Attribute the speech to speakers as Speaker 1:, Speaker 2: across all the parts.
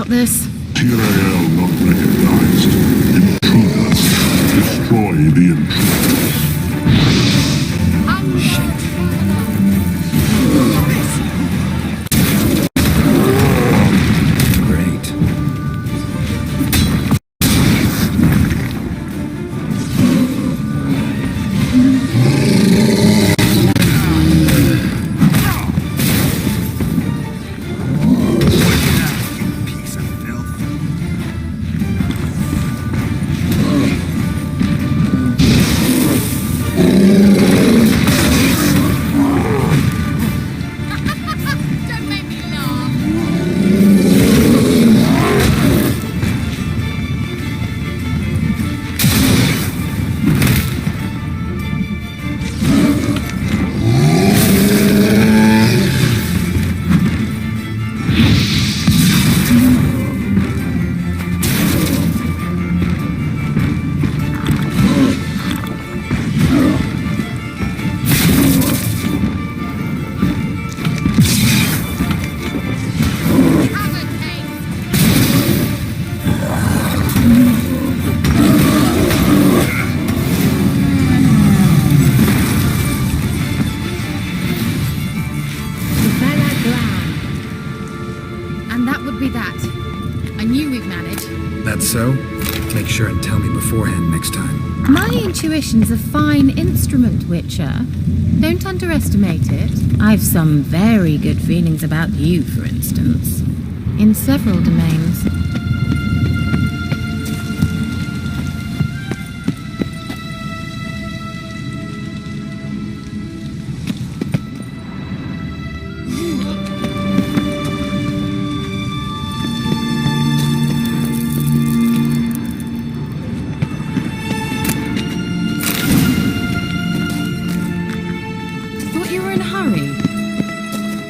Speaker 1: got this.
Speaker 2: KEIRA not recognized. Intruders. Destroy the intruders.
Speaker 3: Great. Piece of filth.
Speaker 1: Don't make me laugh. And that would be that. I knew we'd manage.
Speaker 3: That's so? Make sure and tell me beforehand next time.
Speaker 1: My intuition's a fine instrument, Witcher. Don't underestimate it. I've some very good feelings about you, for instance. In several domains.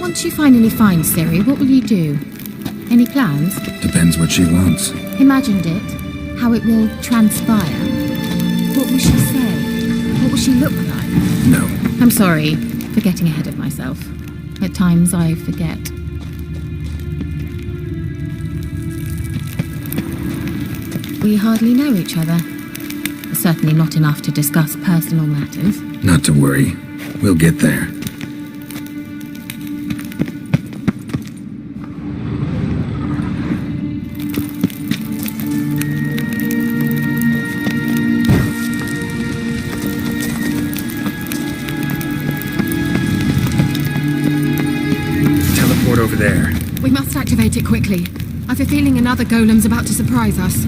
Speaker 1: Once you finally find Ciri, what will you do? Any plans?
Speaker 3: Depends what she wants.
Speaker 1: Imagined it? How it will transpire? What will she say? What will she look like?
Speaker 3: No.
Speaker 1: I'm sorry for getting ahead of myself. At times I forget. We hardly know each other. Certainly not enough to discuss personal matters.
Speaker 3: Not to worry. We'll get there. Over there.
Speaker 1: We must activate it quickly. I've a feeling another golem's about to surprise us.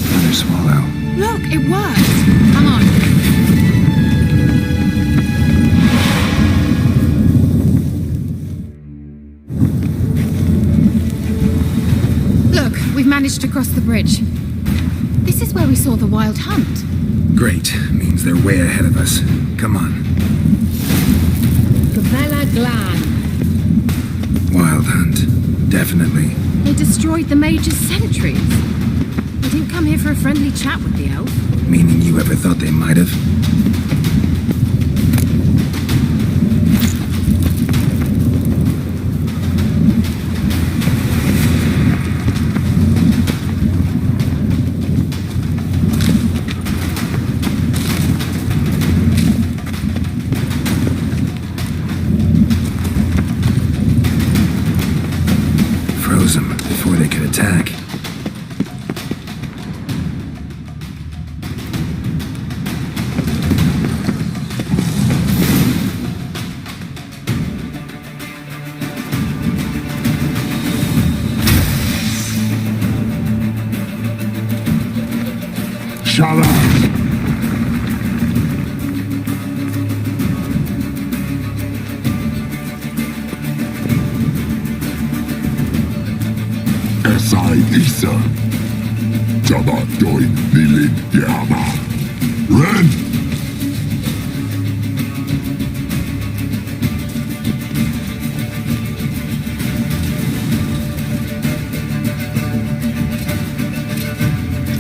Speaker 3: Another swallow.
Speaker 1: Look, it worked! Come on. We've managed to cross the bridge. This is where we saw the wild hunt.
Speaker 3: Great. Means they're way ahead of us. Come on. Wild hunt. Definitely.
Speaker 1: They destroyed the Mage's sentries. They didn't come here for a friendly chat with the elf.
Speaker 3: Meaning you ever thought they might have? Them before they could attack.
Speaker 2: Shut up! Sai Isa. Jabba doin nilin yama. Ren!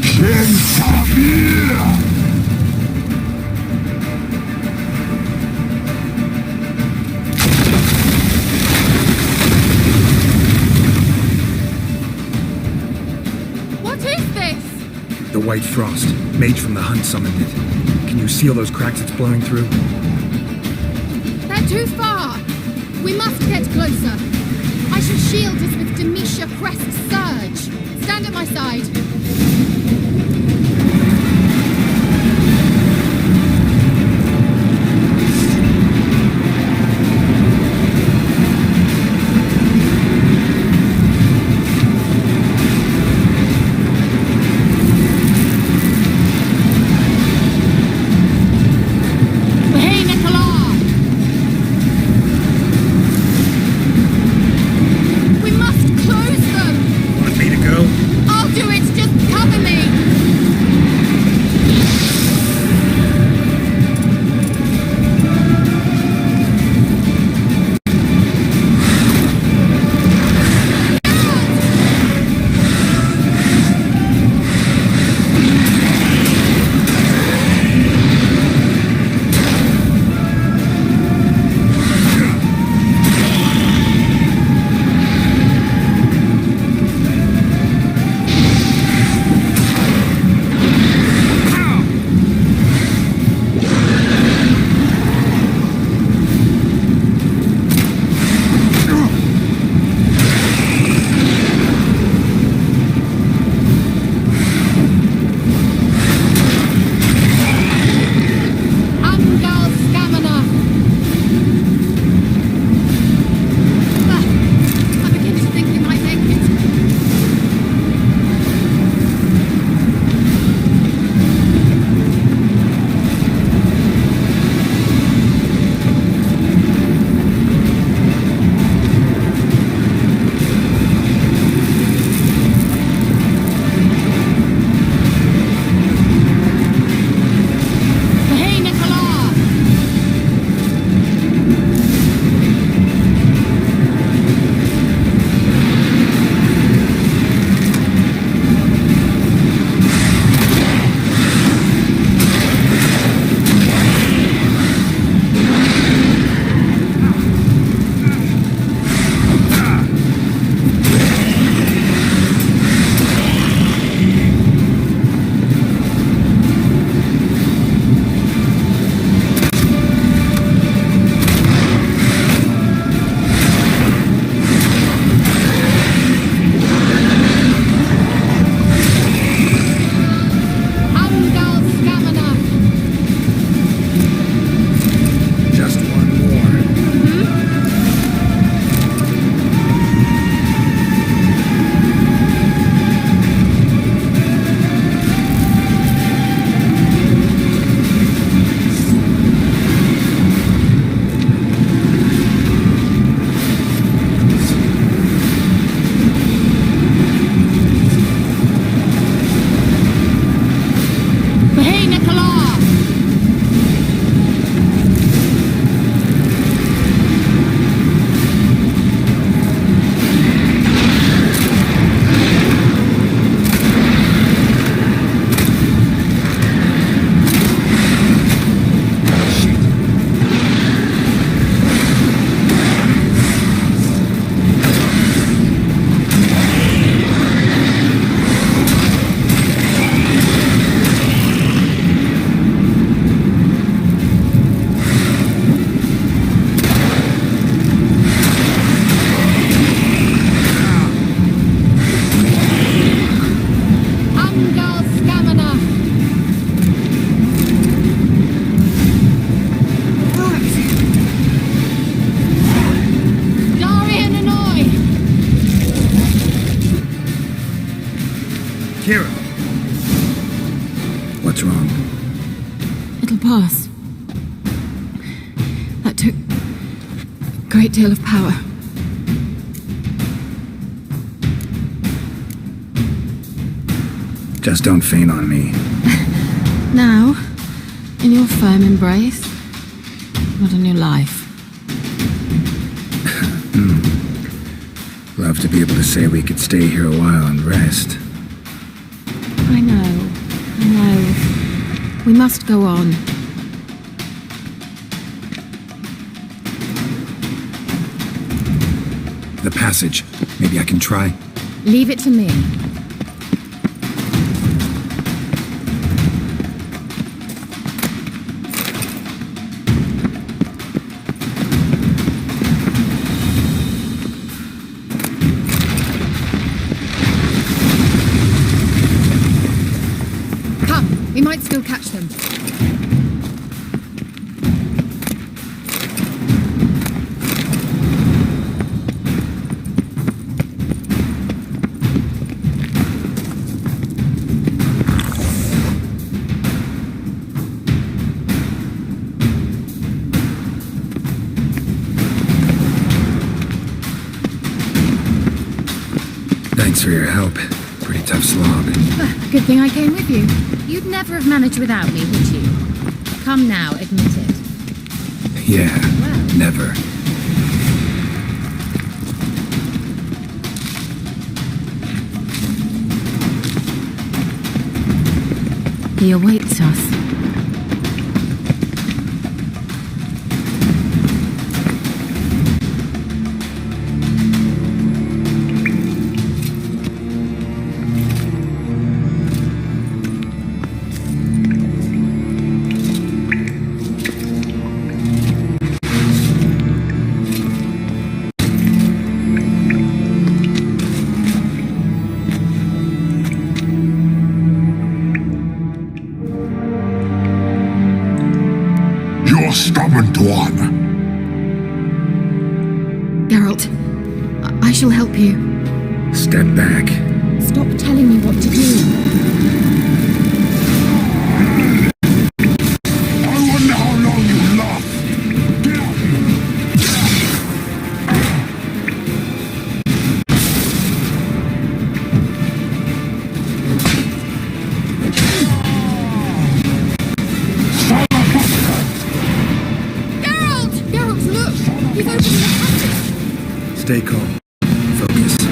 Speaker 2: Shen
Speaker 1: What is this?
Speaker 3: The White Frost. Mage from the Hunt summoned it. Can you seal those cracks it's blowing through?
Speaker 4: They're too far. We must get closer. I shall shield us with Demetia Crest's surge. Stand at my side.
Speaker 3: KEIRA! What's wrong?
Speaker 1: It'll pass. That took a great deal of power.
Speaker 3: Just don't faint on me.
Speaker 1: Now, in your firm embrace, what a new life.
Speaker 3: Love to be able to say we could stay here a while and rest.
Speaker 1: I know. We must go on.
Speaker 3: The passage. Maybe I can try.
Speaker 1: Leave it to me.
Speaker 4: Come, we might still catch them.
Speaker 3: Thanks for your help. Pretty tough slog.
Speaker 1: Good thing I came with you. You'd never have managed without me, would you? Come now, admit it.
Speaker 3: Yeah,
Speaker 1: Well.
Speaker 3: never.
Speaker 1: He awaits us.
Speaker 2: You're stubborn one.
Speaker 4: Geralt, I shall help you.
Speaker 3: Step back.
Speaker 4: Stop telling me what to do.
Speaker 2: I wonder how long you last.
Speaker 4: Geralt, look! He's opening the passage!
Speaker 3: Stay calm. Focus.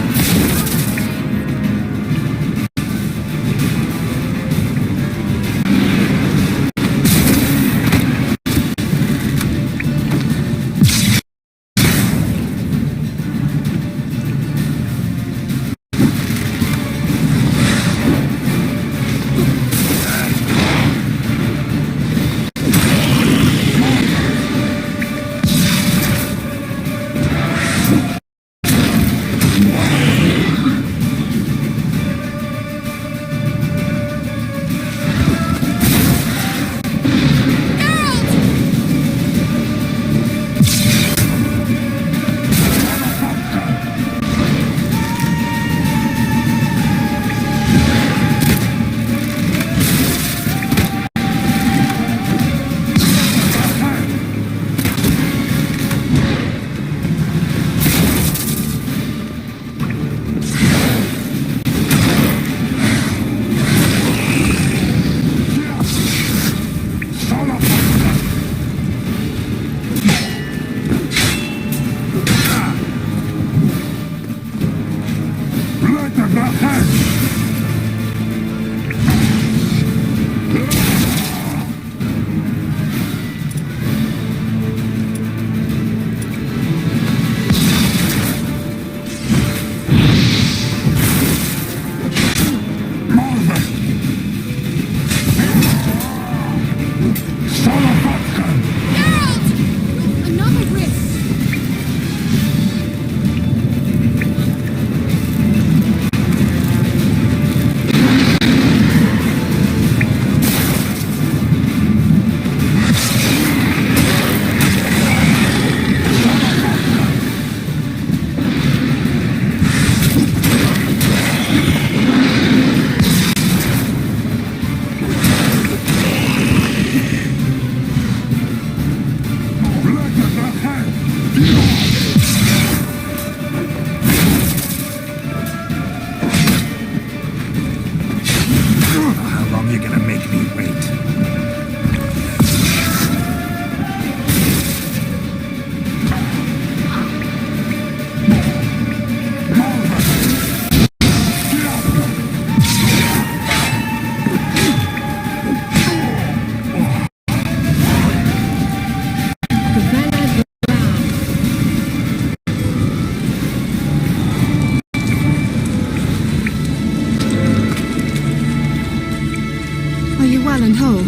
Speaker 4: well and whole.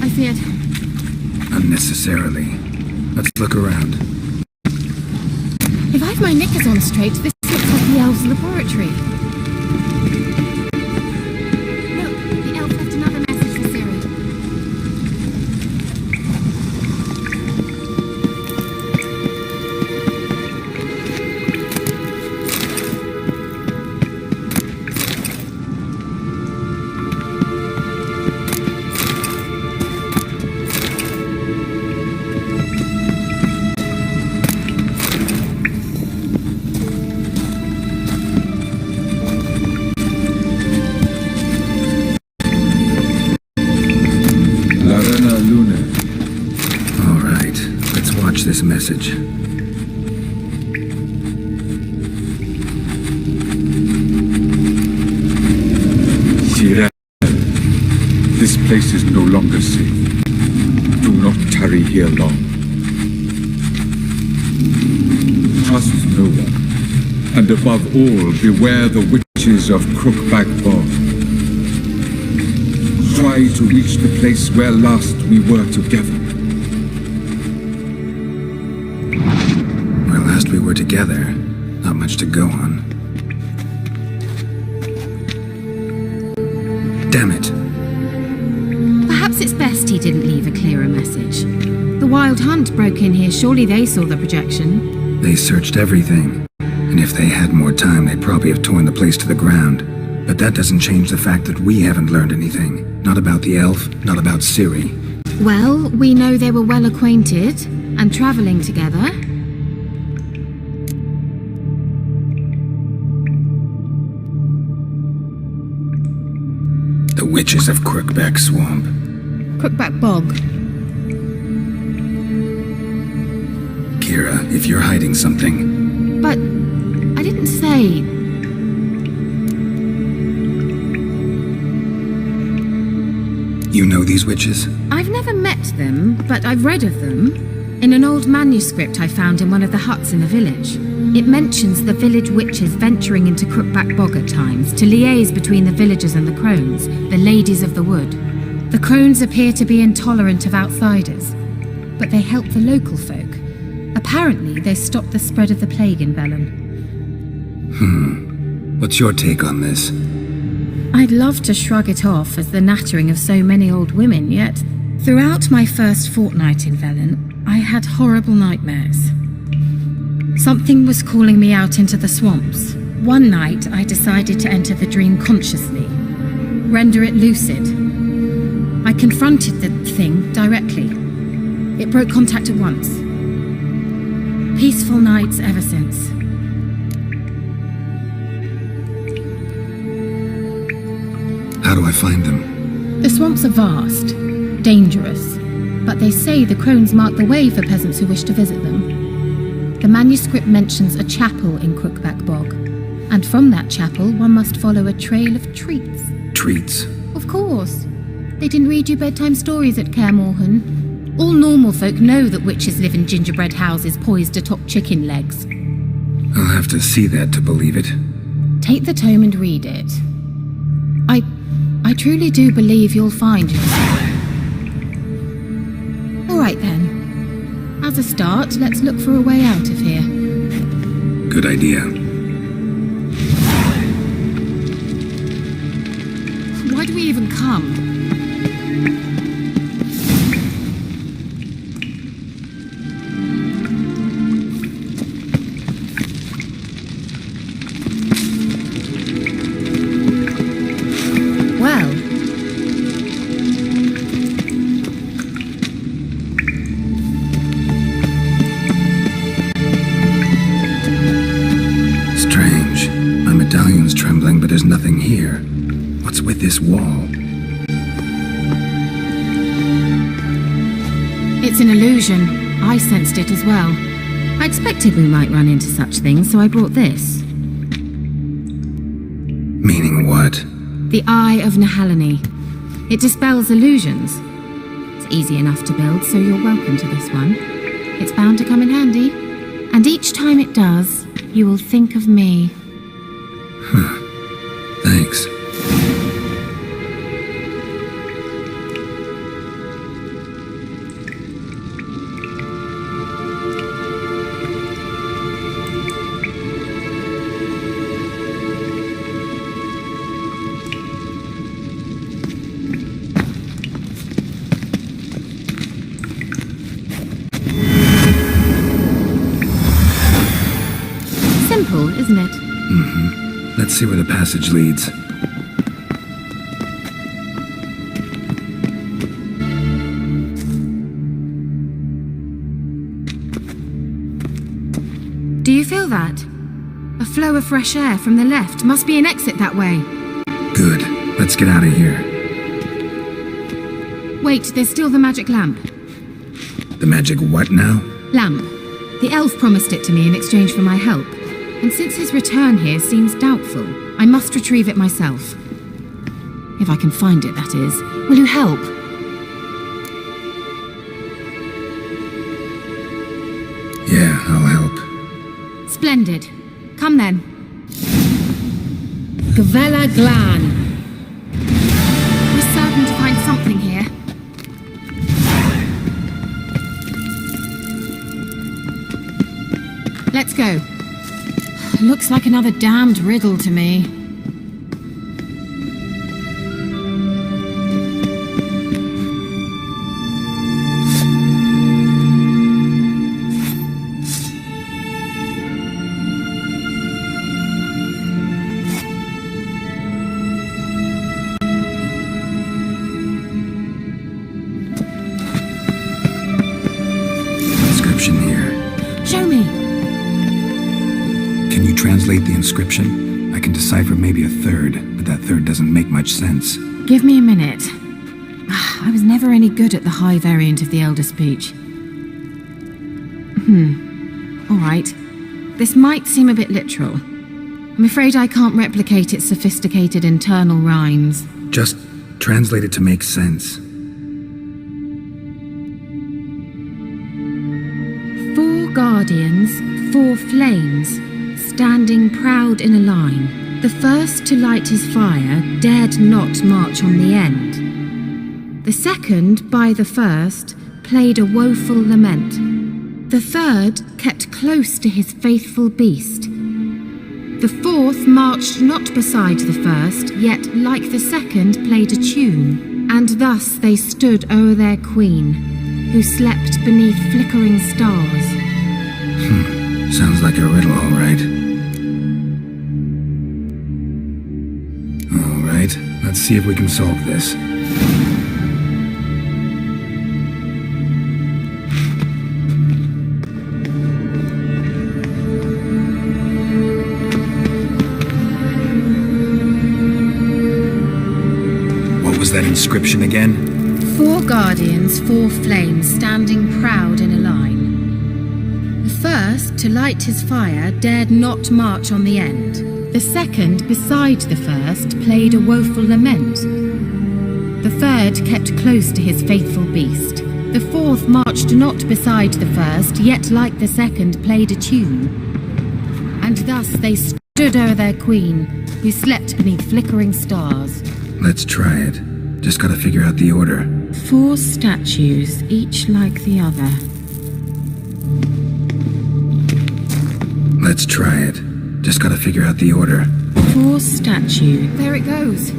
Speaker 4: I feared.
Speaker 3: Unnecessarily. Let's look around.
Speaker 4: If I've my knickers on straight, this looks like the elves' laboratory. Look, the elf left another message for Ciri.
Speaker 3: This message.
Speaker 2: KEIRA, this place is no longer safe. Do not tarry here long. Trust no one, and above all, beware the witches of Crookback Bog. Try to reach the place where last we were together.
Speaker 3: Last we were together, not much to go on. Damn it.
Speaker 1: Perhaps it's best he didn't leave a clearer message. The Wild Hunt broke in here. Surely they saw the projection.
Speaker 3: They searched everything. And if they had more time, they'd probably have torn the place to the ground. But that doesn't change the fact that we haven't learned anything. Not about the elf, not about Ciri.
Speaker 1: Well, we know they were well acquainted and traveling together.
Speaker 3: The witches of Crookback Swamp.
Speaker 1: Crookback Bog.
Speaker 3: KEIRA, if you're hiding something...
Speaker 1: But I didn't say...
Speaker 3: You know these witches?
Speaker 1: I've never met them, but I've read of them. In an old manuscript I found in one of the huts in the village. It mentions the village witches venturing into Crookback Bog at times to liaise between the villagers and the crones, the ladies of the wood. The crones appear to be intolerant of outsiders, but they help the local folk. Apparently, they stopped the spread of the plague in Velen.
Speaker 3: What's your take on this?
Speaker 1: I'd love to shrug it off as the nattering of so many old women, yet throughout my first fortnight in Velen, I had horrible nightmares. Something was calling me out into the swamps. One night, I decided to enter the dream consciously, render it lucid. I confronted the thing directly. It broke contact at once. Peaceful nights ever since.
Speaker 3: How do I find them?
Speaker 1: The swamps are vast, dangerous, but they say the crones mark the way for peasants who wish to visit them. The manuscript mentions a chapel in Crookback Bog, and from that chapel one must follow a trail of treats.
Speaker 3: Treats?
Speaker 1: Of course. They didn't read you bedtime stories at Kaer Morhen. All normal folk know that witches live in gingerbread houses poised atop chicken legs.
Speaker 3: I'll have to see that to believe it.
Speaker 1: Take the tome and read it. I truly do believe you'll find yourself. All right then. As a start, let's look for a way out of here.
Speaker 3: Good idea.
Speaker 1: Why do we even come? Well,
Speaker 3: strange. My medallion's trembling, but there's nothing here. What's with this wall?
Speaker 1: it's an illusion. I sensed it as well. I expected we might run into such things, so I brought this.
Speaker 3: Meaning what?
Speaker 1: The Eye of Nehaleni. It dispels illusions. It's easy enough to build, so you're welcome to this one. It's bound to come in handy. And each time it does, you will think of me.
Speaker 3: Thanks.
Speaker 1: isn't it?
Speaker 3: Let's see where the passage leads.
Speaker 1: Do you feel that? A flow of fresh air from the left. Must be an exit that way.
Speaker 3: Good. Let's get out of here.
Speaker 1: Wait, there's still the magic lamp.
Speaker 3: The magic what now?
Speaker 1: Lamp. The elf promised it to me in exchange for my help. And since his return here seems doubtful, I must retrieve it myself. If I can find it, that is. Will you help?
Speaker 3: Yeah, I'll help.
Speaker 1: Splendid. Come then. Gavella Glan. We're certain to find something here. Let's go. Looks like another damned riddle to me.
Speaker 3: Inscription here.
Speaker 1: Show me.
Speaker 3: Can you translate the inscription? I can decipher maybe a third, but that third doesn't make much sense.
Speaker 1: Give me a minute. I was never any good at the high variant of the Elder Speech. All right. This might seem a bit literal. I'm afraid I can't replicate its sophisticated internal rhymes.
Speaker 3: Just translate it to make sense.
Speaker 1: 4 guardians, 4 flames, standing proud in a line. The first to light his fire dared not march on the end. The second, by the first, played a woeful lament. The third kept close to his faithful beast. The fourth marched not beside the first, yet like the second played a tune. And thus they stood o'er their queen, who slept beneath flickering stars.
Speaker 3: Sounds like a riddle, all right. All right, let's see if we can solve this. What was that inscription again?
Speaker 1: 4 guardians, 4 flames, standing proud in a line. The first, to light his fire, dared not march on the end. The second, beside the first, played a woeful lament. The third kept close to his faithful beast. The fourth marched not beside the first, yet like the second played a tune. And thus they stood o'er their queen, who slept beneath flickering stars.
Speaker 3: Let's try it. Just gotta figure out the order.
Speaker 1: 4 statues, each like the other.
Speaker 3: Let's try it. Just gotta figure out the order.
Speaker 1: 4 statue. There it goes.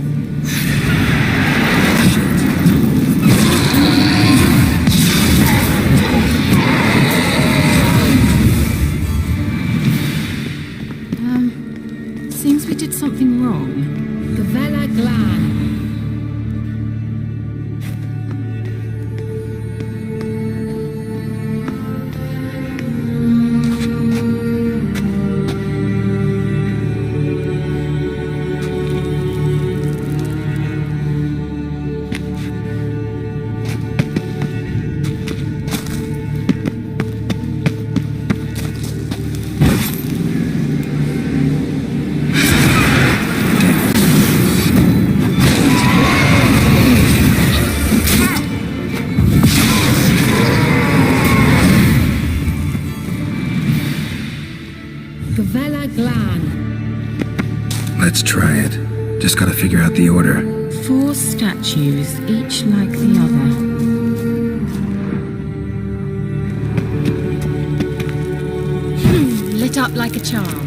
Speaker 1: Seems we did something wrong. Gavella Glan. Gavella Glan.
Speaker 3: Let's try it. Just gotta figure out the order.
Speaker 1: 4 statues, each like the other. Lit up like a charm.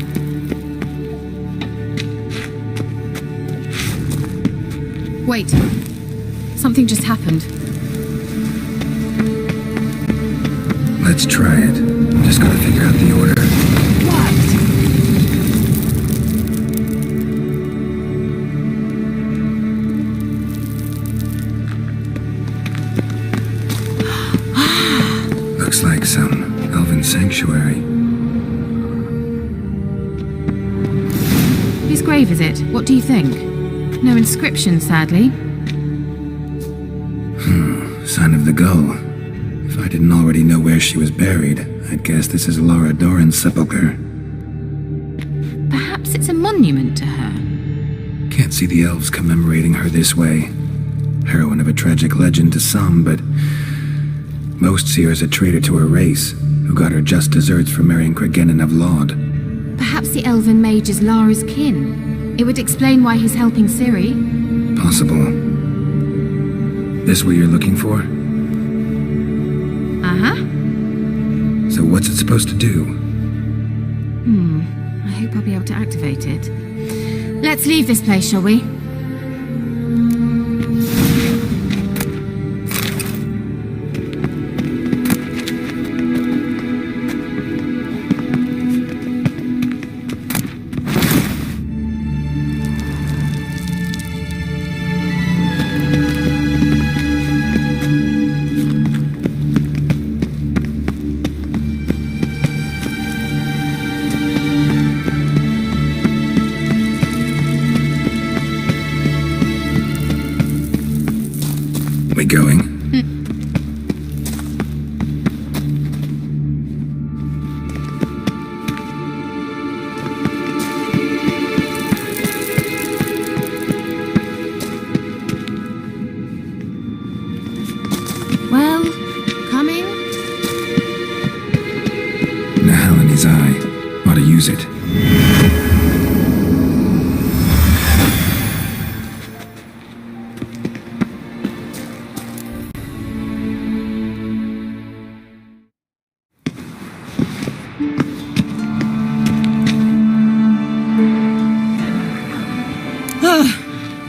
Speaker 1: Wait. Something just happened.
Speaker 3: Let's try it. Just gotta figure out the order.
Speaker 1: What?
Speaker 3: Looks like some elven sanctuary.
Speaker 1: Whose grave is it? What do you think? No inscription, sadly.
Speaker 3: Sign of the Gull. If I didn't already know where she was buried, I'd guess this is Laura Doran's sepulchre.
Speaker 1: Perhaps it's a monument to her.
Speaker 3: Can't see the elves commemorating her this way. Heroine of a tragic legend to some, but most see her as a traitor to her race, who got her just desserts for marrying Cregennan of Laud.
Speaker 1: Perhaps the elven mage is Lara's kin. It would explain why he's helping Ciri.
Speaker 3: Possible. This what you're looking for?
Speaker 1: Uh-huh.
Speaker 3: So what's it supposed to do?
Speaker 1: I hope I'll be able to activate it. Let's leave this place, shall we?
Speaker 3: We going?
Speaker 1: Well, coming?
Speaker 3: Nahal in his eye. Ought to use it.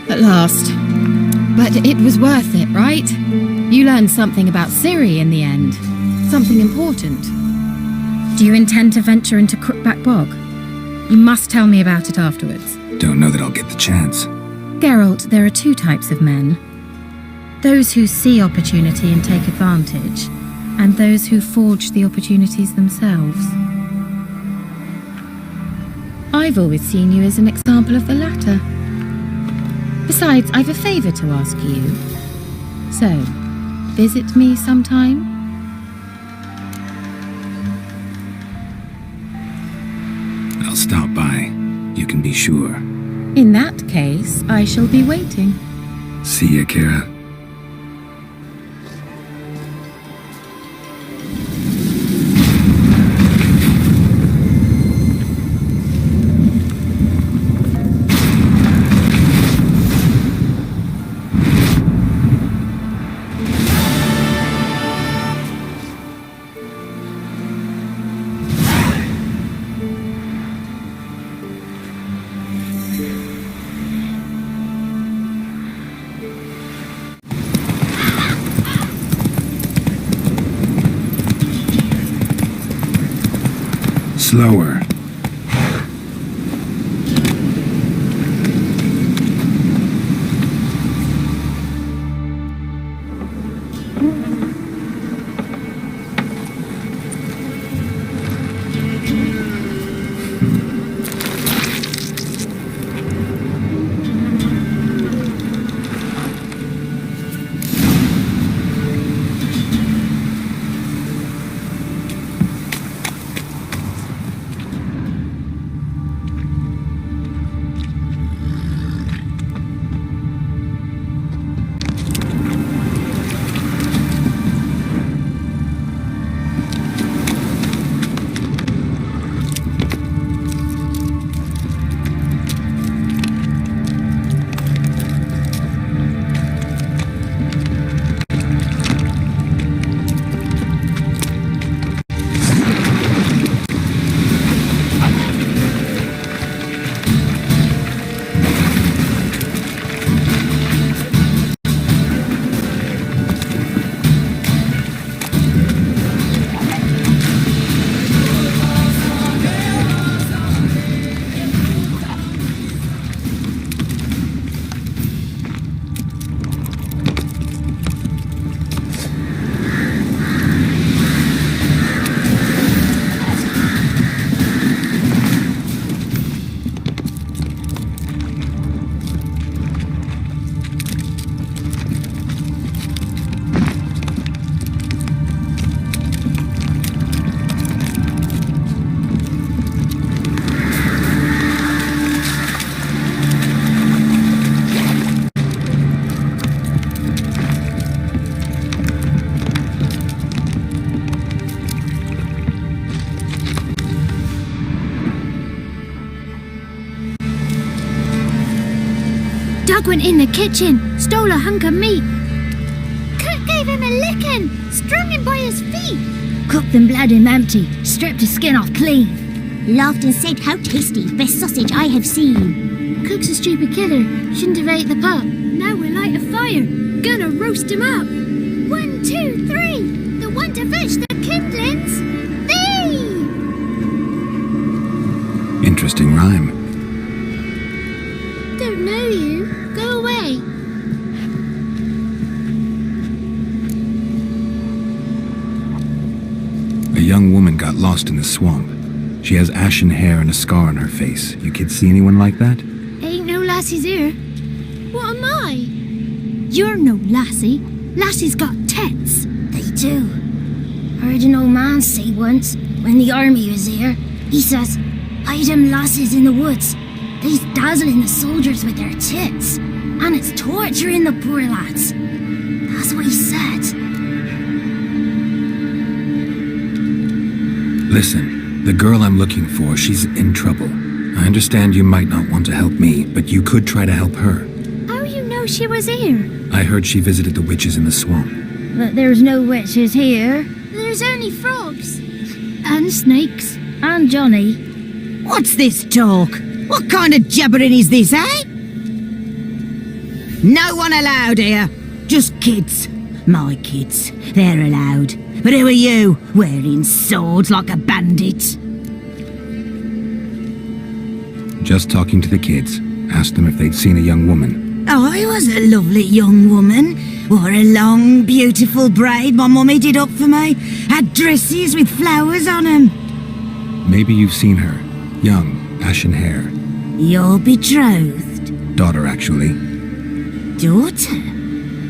Speaker 1: At last. But it was worth it, right? You learned something about Ciri in the end. Something important. Do you intend to venture into Crookback Bog? You must tell me about it afterwards.
Speaker 3: Don't know that I'll get the chance.
Speaker 1: Geralt, there are two types of men. Those who see opportunity and take advantage, and those who forge the opportunities themselves. I've always seen you as an example of the latter. Besides, I've a favor to ask you. So, visit me sometime?
Speaker 3: I'll stop by. You can be sure.
Speaker 1: In that case, I shall be waiting.
Speaker 3: See ya, KEIRA. Slower.
Speaker 4: Frog went in the kitchen, stole a hunk of meat. Cook gave him a licking, strung him by his feet.
Speaker 5: Cooked and bled him empty, stripped his skin off clean. Laughed and said, "How tasty, best sausage I have seen."
Speaker 4: Cook's a stupid killer, shouldn't have ate the pup. Now we'll light a fire, gonna roast him up. 1, 2, 3, the one to fetch the kindlings. Thee!
Speaker 3: Interesting rhyme.
Speaker 4: Don't know you. Go away.
Speaker 3: A young woman got lost in the swamp. She has ashen hair and a scar on her face. You kids see anyone like that?
Speaker 4: Ain't no lassies here. What am I? You're no lassie. Lassies got tits.
Speaker 5: They do. Heard an old man say once, when the army was here, he says, "Hide them lasses in the woods. They's dazzling the soldiers with their tits, and it's torturing the poor lads." That's what he said.
Speaker 3: Listen, the girl I'm looking for, she's in trouble. I understand you might not want to help me, but you could try to help her.
Speaker 4: How you know she was here?
Speaker 3: I heard she visited the witches in the swamp.
Speaker 5: But there's no witches here.
Speaker 4: There's only frogs. And snakes.
Speaker 5: And Johnny.
Speaker 6: What's this talk? What kind of jabbering is this, eh? No one allowed here. Just kids. My kids. They're allowed. But who are you, wearing swords like a bandit?
Speaker 3: Just talking to the kids. Asked them if they'd seen a young woman.
Speaker 6: I was a lovely young woman. Wore a long, beautiful braid my mummy did up for me. Had dresses with flowers on 'em.
Speaker 3: Maybe you've seen her. Young, ashen hair.
Speaker 6: Your betrothed?
Speaker 3: Daughter, actually.
Speaker 6: Daughter?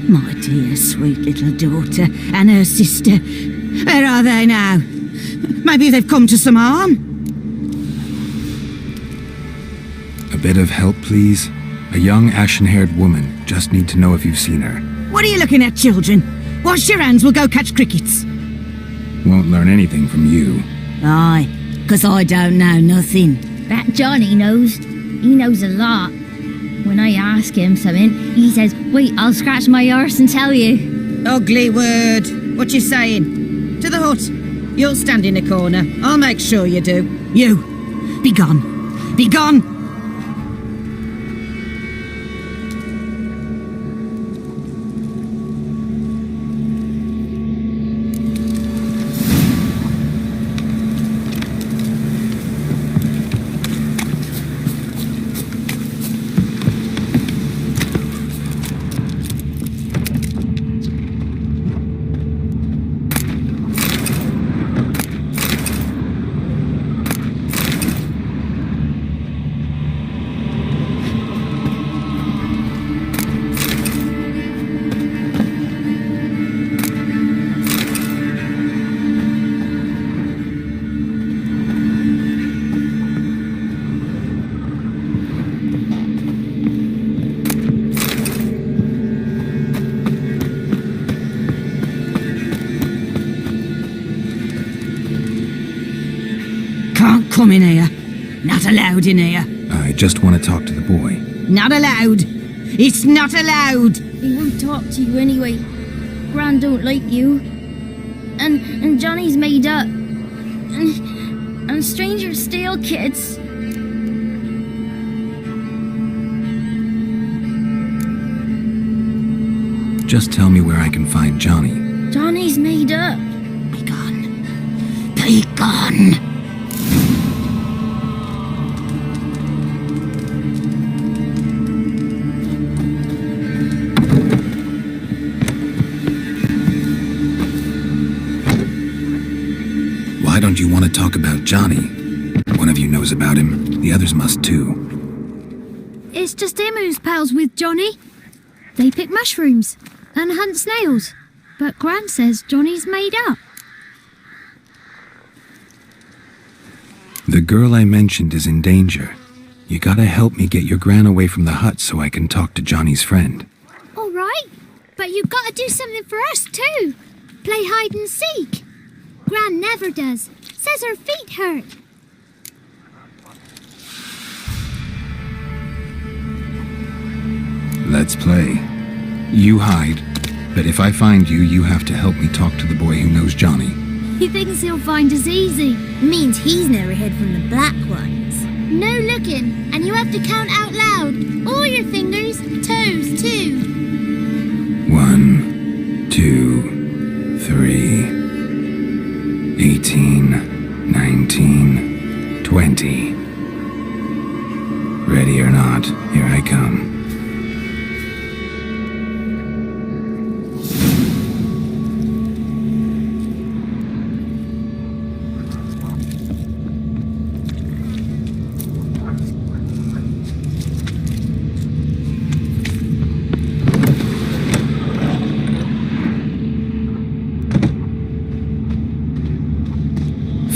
Speaker 6: My dear, sweet little daughter and her sister. Where are they now? Maybe they've come to some harm?
Speaker 3: A bit of help, please? A young, ashen-haired woman. Just need to know if you've seen her.
Speaker 6: What are you looking at, children? Wash your hands, we'll go catch crickets.
Speaker 3: Won't learn anything from you.
Speaker 6: Aye, 'cause I don't know nothing.
Speaker 5: That Johnny knows. He knows a lot. When I ask him something, he says, "Wait, I'll scratch my arse and tell you."
Speaker 6: Ugly word. What you saying? To the hut. You'll stand in a corner. I'll make sure you do. You, be gone. Be gone! Can't come in here. Not allowed in here.
Speaker 3: I just want to talk to the boy.
Speaker 6: Not allowed. It's not allowed.
Speaker 5: He won't talk to you anyway. Gran don't like you. And Johnny's made up. And strangers steal kids.
Speaker 3: Just tell me where I can find Johnny.
Speaker 5: Johnny's made up.
Speaker 6: Be gone. Be gone.
Speaker 3: Why don't you want to talk about Johnny? One of you knows about him. The others must too.
Speaker 4: It's just him who's pals with Johnny. They pick mushrooms and hunt snails. But Gran says Johnny's made up.
Speaker 3: The girl I mentioned is in danger. You gotta help me get your gran away from the hut so I can talk to Johnny's friend.
Speaker 4: All right, but you gotta do something for us too. Play hide and seek. Gran never does. Says her feet hurt.
Speaker 3: Let's play. You hide, but if I find you, you have to help me talk to the boy who knows Johnny.
Speaker 4: He thinks he'll find us easy.
Speaker 5: Means he's never hid from the black ones.
Speaker 4: No looking, and you have to count out loud. All your fingers, toes too.
Speaker 3: 1, 2, 3, 18, 19, 20. Ready or not, here I come.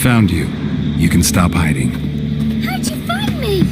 Speaker 3: Found you. You can stop hiding.
Speaker 4: How'd you find me?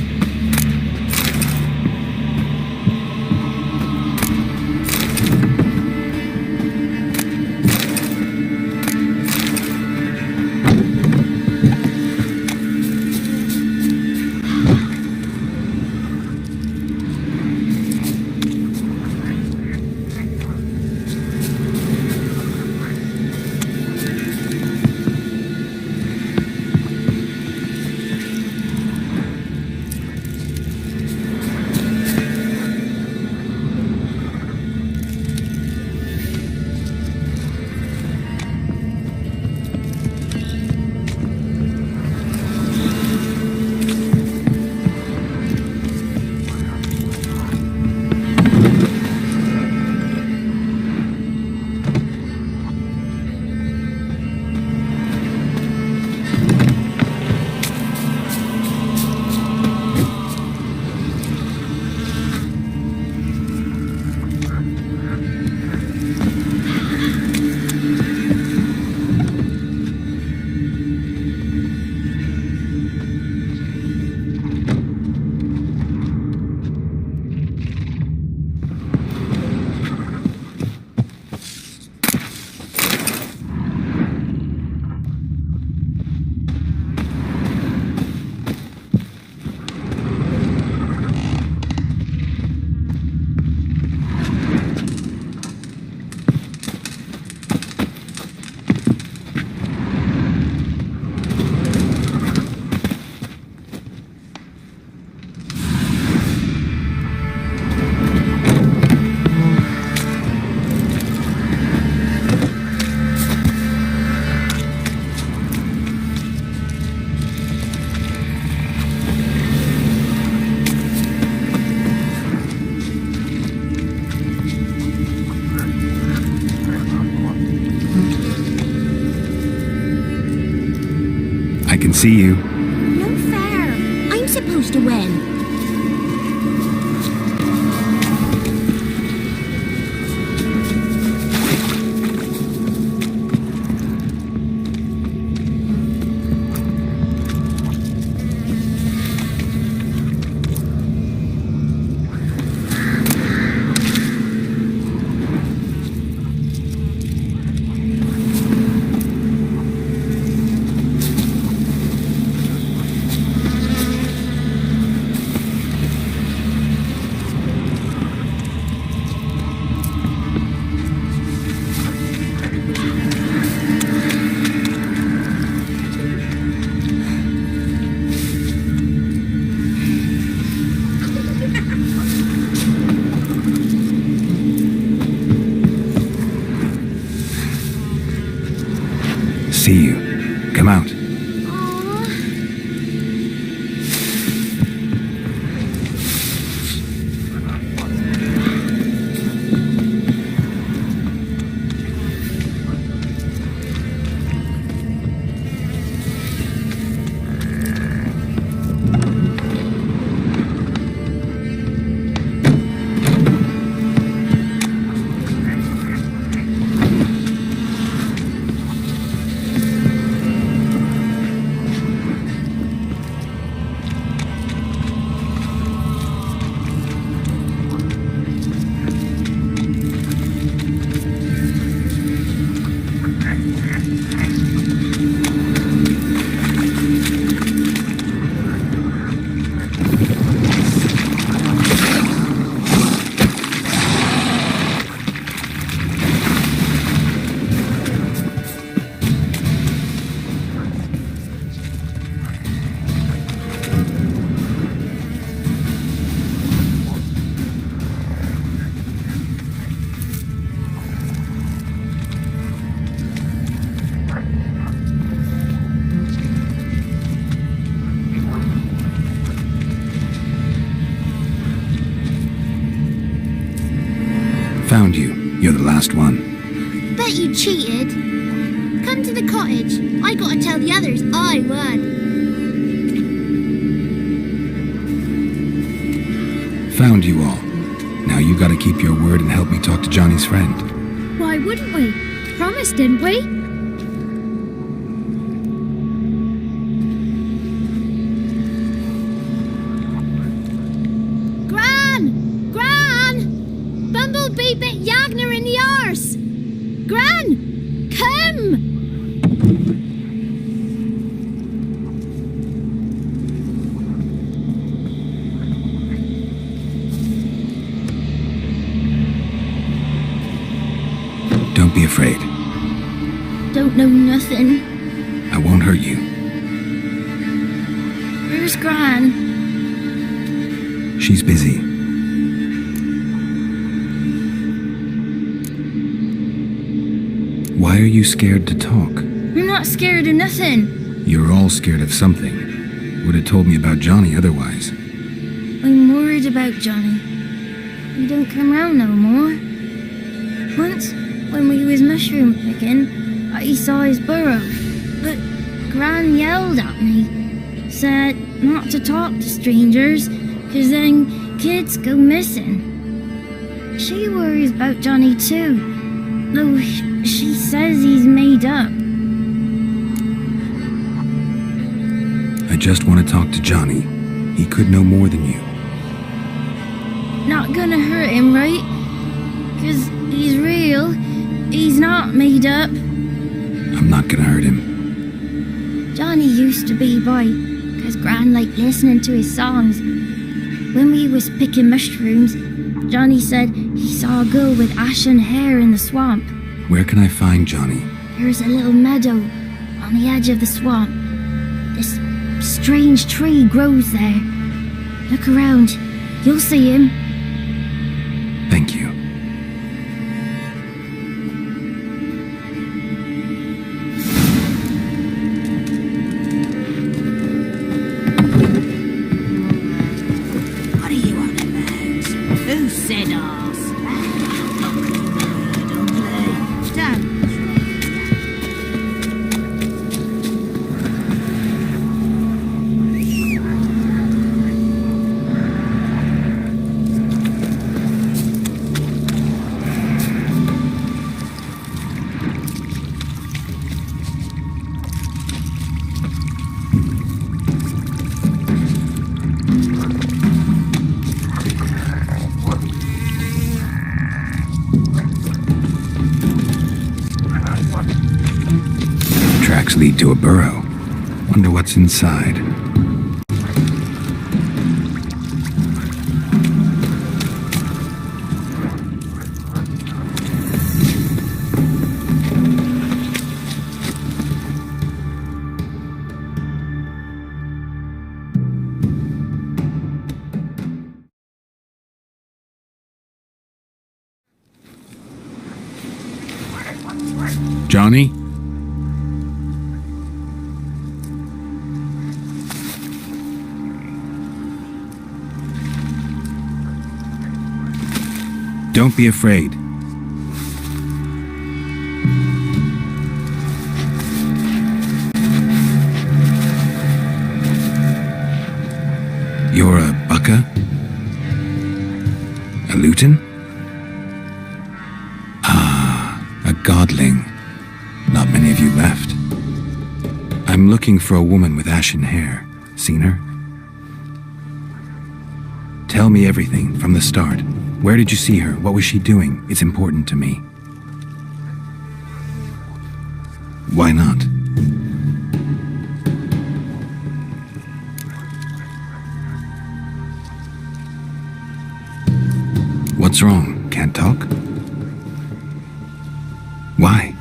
Speaker 3: I can see you.
Speaker 5: No fair. I'm supposed to win.
Speaker 3: See you. Come out. last one.
Speaker 4: Bet you cheated. Come to the cottage. I gotta tell the others I won.
Speaker 3: Found you all. Now you gotta keep your word and help me talk to Johnny's friend.
Speaker 4: Why wouldn't we? Promised, didn't we? Gran! Gran! Bumblebee bit Yagner in the arse! Gran! Come!
Speaker 3: Don't be afraid.
Speaker 5: Don't know nothing.
Speaker 3: I won't hurt you.
Speaker 5: Where's Gran?
Speaker 3: She's busy. Why are you scared to talk?
Speaker 5: I'm not scared of nothing.
Speaker 3: You're all scared of something. Would have told me about Johnny otherwise.
Speaker 5: I'm worried about Johnny. He don't come round no more. Once, when we was mushroom picking, I saw his burrow. But Gran yelled at me. Said not to talk to strangers, 'cause then kids go missing. She worries about Johnny too. Though she says he's made up.
Speaker 3: I just want to talk to Johnny. He could know more than you.
Speaker 5: Not gonna hurt him, right? 'Cause he's real. He's not made up.
Speaker 3: I'm not gonna hurt him.
Speaker 5: Johnny used to be boy, 'cause Gran liked listening to his songs. When we was picking mushrooms, Johnny said he saw a girl with ashen hair in the swamp.
Speaker 3: Where can I find Johnny?
Speaker 5: There's a little meadow on the edge of the swamp. This strange tree grows there. Look around. You'll see him.
Speaker 3: Thank you.
Speaker 6: What are you on about? Who said arse? Don't.
Speaker 3: Tracks lead to a burrow. Wonder what's inside. Johnny? Don't be afraid. You're a Bucka? A Luton? Ah, a godling. Not many of you left. I'm looking for a woman with ashen hair. Seen her? Tell me everything from the start. Where did you see her? What was she doing? It's important to me. Why not? What's wrong? Can't talk? Why?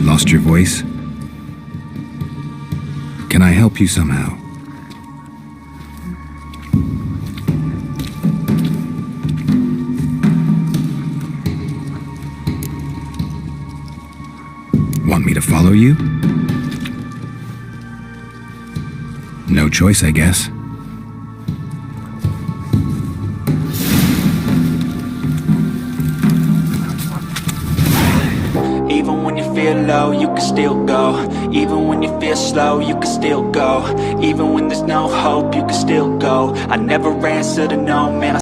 Speaker 3: Lost your voice? Can I help you somehow? Want me to follow you? No choice, I guess.
Speaker 7: low, you can still go. Even when you feel slow, you can still go. Even when there's no hope, you can still go. I never answer to no, man,